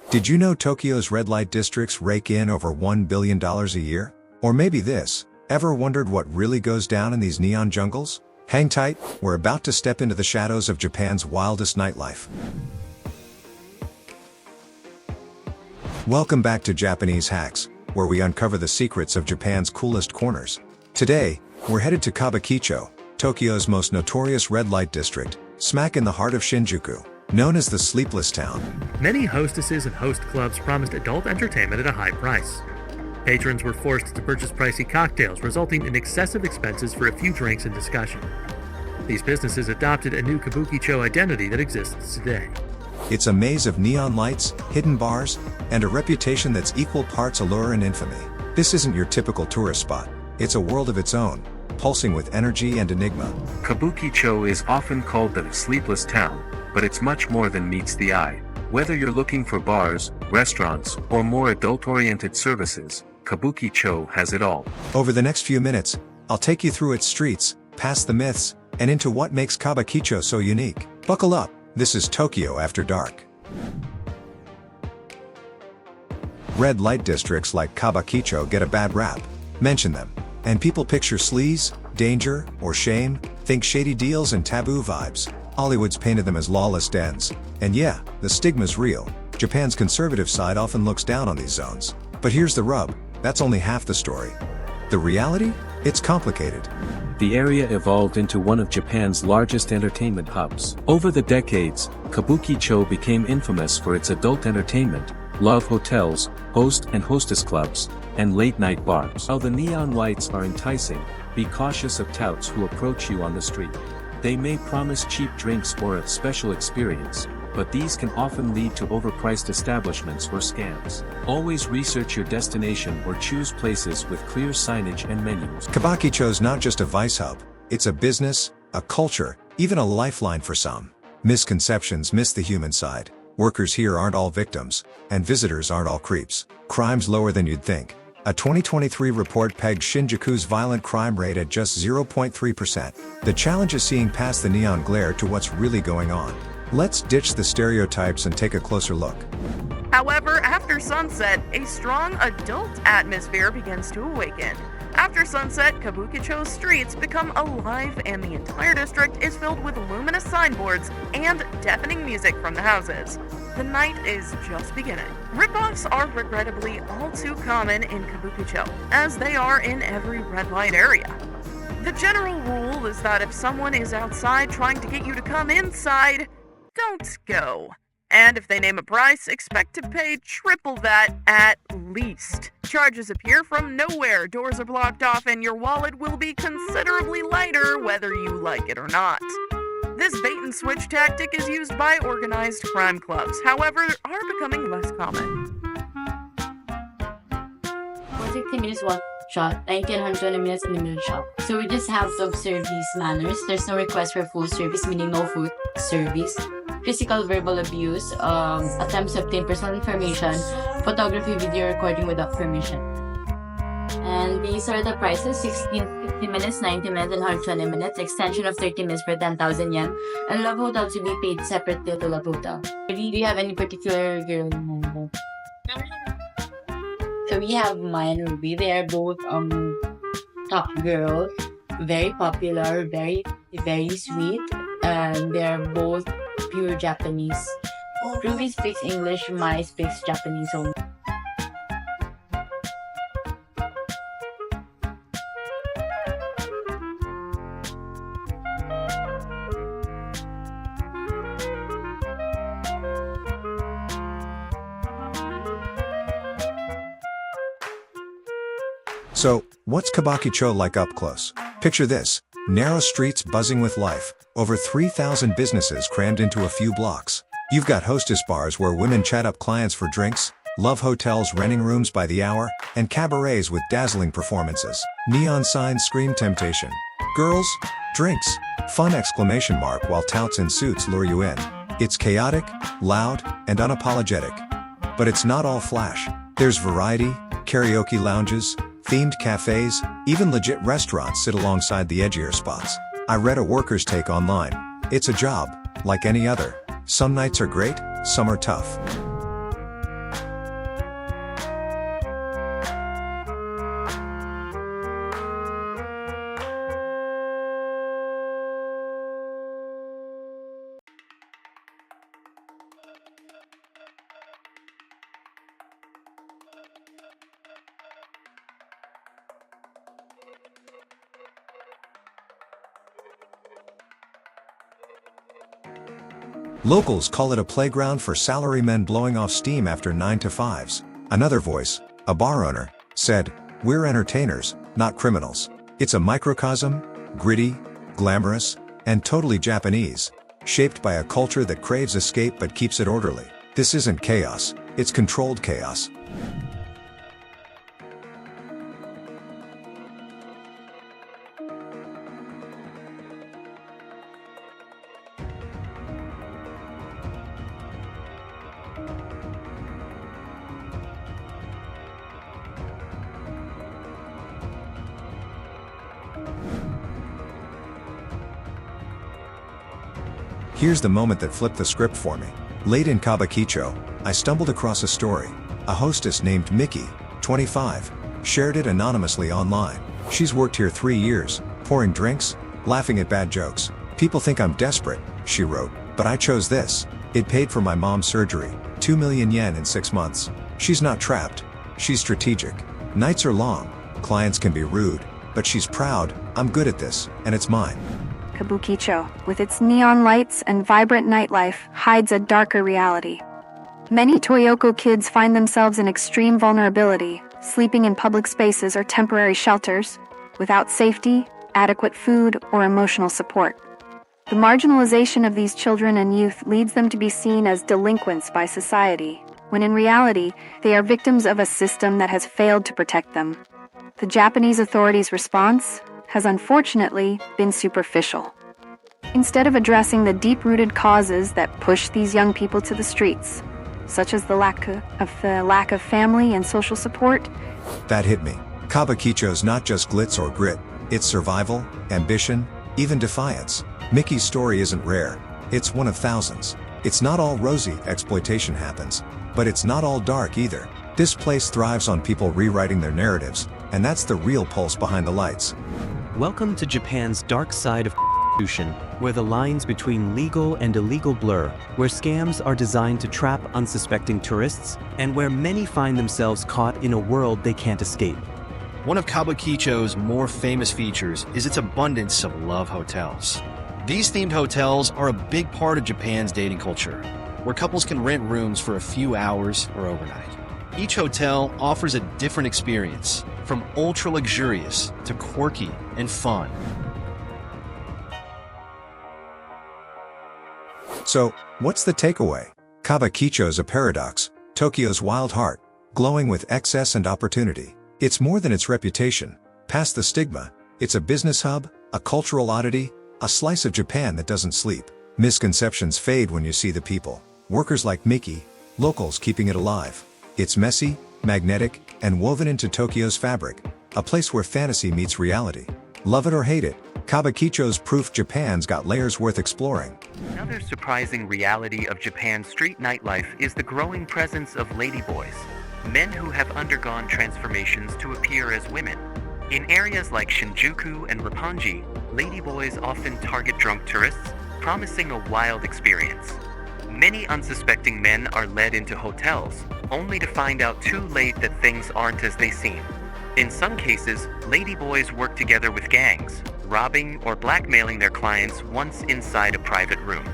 Did you know Tokyo's red light districts rake in over $1 billion a year? Or maybe this, ever wondered what really goes down in these neon jungles? Hang tight, we're about to step into the shadows of Japan's wildest nightlife. Welcome back to Japanese Hacks, where we uncover the secrets of Japan's coolest corners. Today, we're headed to Kabukicho, Tokyo's most notorious red light district, smack in the heart of Shinjuku, known as the Sleepless Town. Many hostesses and host clubs promised adult entertainment at a high price. Patrons were forced to purchase pricey cocktails, resulting in excessive expenses for a few drinks and discussion. These businesses adopted a new Kabukicho identity that exists today. It's a maze of neon lights, hidden bars, and a reputation that's equal parts allure and infamy. This isn't your typical tourist spot. It's a world of its own, pulsing with energy and enigma. Kabukicho is often called the Sleepless Town, but it's much more than meets the eye. Whether you're looking for bars, restaurants, or more adult-oriented services, Kabukicho has it all. Over the next few minutes, I'll take you through its streets, past the myths, and into what makes Kabukicho so unique. Buckle up, this is Tokyo After Dark. Red light districts like Kabukicho get a bad rap. Mention them, and people picture sleaze, danger, or shame, think shady deals and taboo vibes. Hollywood's painted them as lawless dens. And yeah, the stigma's real. Japan's conservative side often looks down on these zones. But here's the rub, that's only half the story. The reality? It's complicated. The area evolved into one of Japan's largest entertainment hubs. Over the decades, Kabukicho became infamous for its adult entertainment, love hotels, host and hostess clubs, and late-night bars. While the neon lights are enticing, be cautious of touts who approach you on the street. They may promise cheap drinks or a special experience, but these can often lead to overpriced establishments or scams. Always research your destination or choose places with clear signage and menus. Kabukicho's not just a vice hub, it's a business, a culture, even a lifeline for some. Misconceptions miss the human side. Workers here aren't all victims, and visitors aren't all creeps. Crime's lower than you'd think. A 2023 report pegged Shinjuku's violent crime rate at just 0.3%. The challenge is seeing past the neon glare to what's really going on. Let's ditch the stereotypes and take a closer look. However, after sunset, a strong adult atmosphere begins to awaken. After sunset, Kabukicho's streets become alive and the entire district is filled with luminous signboards and deafening music from the houses. The night is just beginning. Rip-offs are regrettably all too common in Kabukicho, as they are in every red light area. The general rule is that if someone is outside trying to get you to come inside, don't go. And if they name a price, expect to pay triple that at least. Charges appear from nowhere, doors are blocked off, and your wallet will be considerably lighter whether you like it or not. This bait-and-switch tactic is used by organized crime clubs, however, are becoming less common. 160 minutes one shot, 90 and 120 minutes limited shot. So we just have to observe these manners. There's no request for full service, meaning no food service. Physical verbal abuse, attempts to obtain personal information, photography, video recording without permission. And these are the prices: 60 minutes, 90 minutes, and 120 minutes. Extension of 30 minutes for 10,000 yen. And love hotel to be paid separately to love hotel. Do you have any particular girl in mind? So we have mine, Ruby. They are both top girls, very popular, very sweet, and they are both pure Japanese. Ruby speaks English, Mai speaks Japanese only. So, what's Kabukicho like up close? Picture this, narrow streets buzzing with life, over 3,000 businesses crammed into a few blocks. You've got hostess bars where women chat up clients for drinks, love hotels renting rooms by the hour, and cabarets with dazzling performances. Neon signs scream temptation. Girls, drinks, fun exclamation mark while touts in suits lure you in. It's chaotic, loud, and unapologetic. But it's not all flash. There's variety, karaoke lounges, themed cafes, even legit restaurants sit alongside the edgier spots. I read a worker's take online. It's a job, like any other. Some nights are great, some are tough. Locals call it a playground for salarymen blowing off steam after 9 to 5s. Another voice, a bar owner, said, "We're entertainers, not criminals." It's a microcosm, gritty, glamorous, and totally Japanese, shaped by a culture that craves escape but keeps it orderly. This isn't chaos, it's controlled chaos. Here's the moment that flipped the script for me. Late in Kabukicho, I stumbled across a story. A hostess named Mickey, 25, shared it anonymously online. She's worked here 3 years, pouring drinks, laughing at bad jokes. "People think I'm desperate," she wrote, "but I chose this. It paid for my mom's surgery, 2 million yen in 6 months. She's not trapped. She's strategic. Nights are long, clients can be rude, but she's proud. I'm good at this, and it's mine." Kabukicho, with its neon lights and vibrant nightlife, hides a darker reality. Many Toyoko kids find themselves in extreme vulnerability, sleeping in public spaces or temporary shelters, without safety, adequate food, or emotional support. The marginalization of these children and youth leads them to be seen as delinquents by society, when in reality, they are victims of a system that has failed to protect them. The Japanese authorities' response has unfortunately been superficial. Instead of addressing the deep-rooted causes that push these young people to the streets, such as the lack of family and social support. That hit me. Kabukicho's not just glitz or grit, it's survival, ambition, even defiance. Mickey's story isn't rare, it's one of thousands. It's not all rosy exploitation happens, but it's not all dark either. This place thrives on people rewriting their narratives, and that's the real pulse behind the lights. Welcome to Japan's dark side of prostitution, where the lines between legal and illegal blur, where scams are designed to trap unsuspecting tourists, and where many find themselves caught in a world they can't escape. One of Kabukicho's more famous features is its abundance of love hotels. These themed hotels are a big part of Japan's dating culture, where couples can rent rooms for a few hours or overnight. Each hotel offers a different experience, from ultra-luxurious to quirky and fun. So, what's the takeaway? Kabukicho's a paradox, Tokyo's wild heart, glowing with excess and opportunity. It's more than its reputation. Past the stigma, it's a business hub, a cultural oddity, a slice of Japan that doesn't sleep. Misconceptions fade when you see the people. Workers like Mickey, locals keeping it alive. It's messy, magnetic, and woven into Tokyo's fabric, a place where fantasy meets reality. Love it or hate it, Kabukicho's proof Japan's got layers worth exploring. Another surprising reality of Japan's street nightlife is the growing presence of ladyboys, men who have undergone transformations to appear as women. In areas like Shinjuku and Roppongi, ladyboys often target drunk tourists, promising a wild experience. Many unsuspecting men are led into hotels, only to find out too late that things aren't as they seem. In some cases, ladyboys work together with gangs, robbing or blackmailing their clients once inside a private room.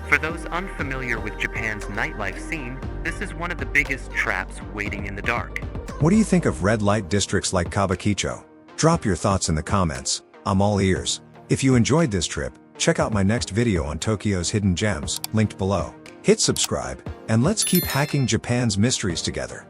For those unfamiliar with Japan's nightlife scene, this is one of the biggest traps waiting in the dark. What do you think of red light districts like Kabukicho? Drop your thoughts in the comments, I'm all ears. If you enjoyed this trip, check out my next video on Tokyo's hidden gems, linked below. Hit subscribe, and let's keep hacking Japan's mysteries together.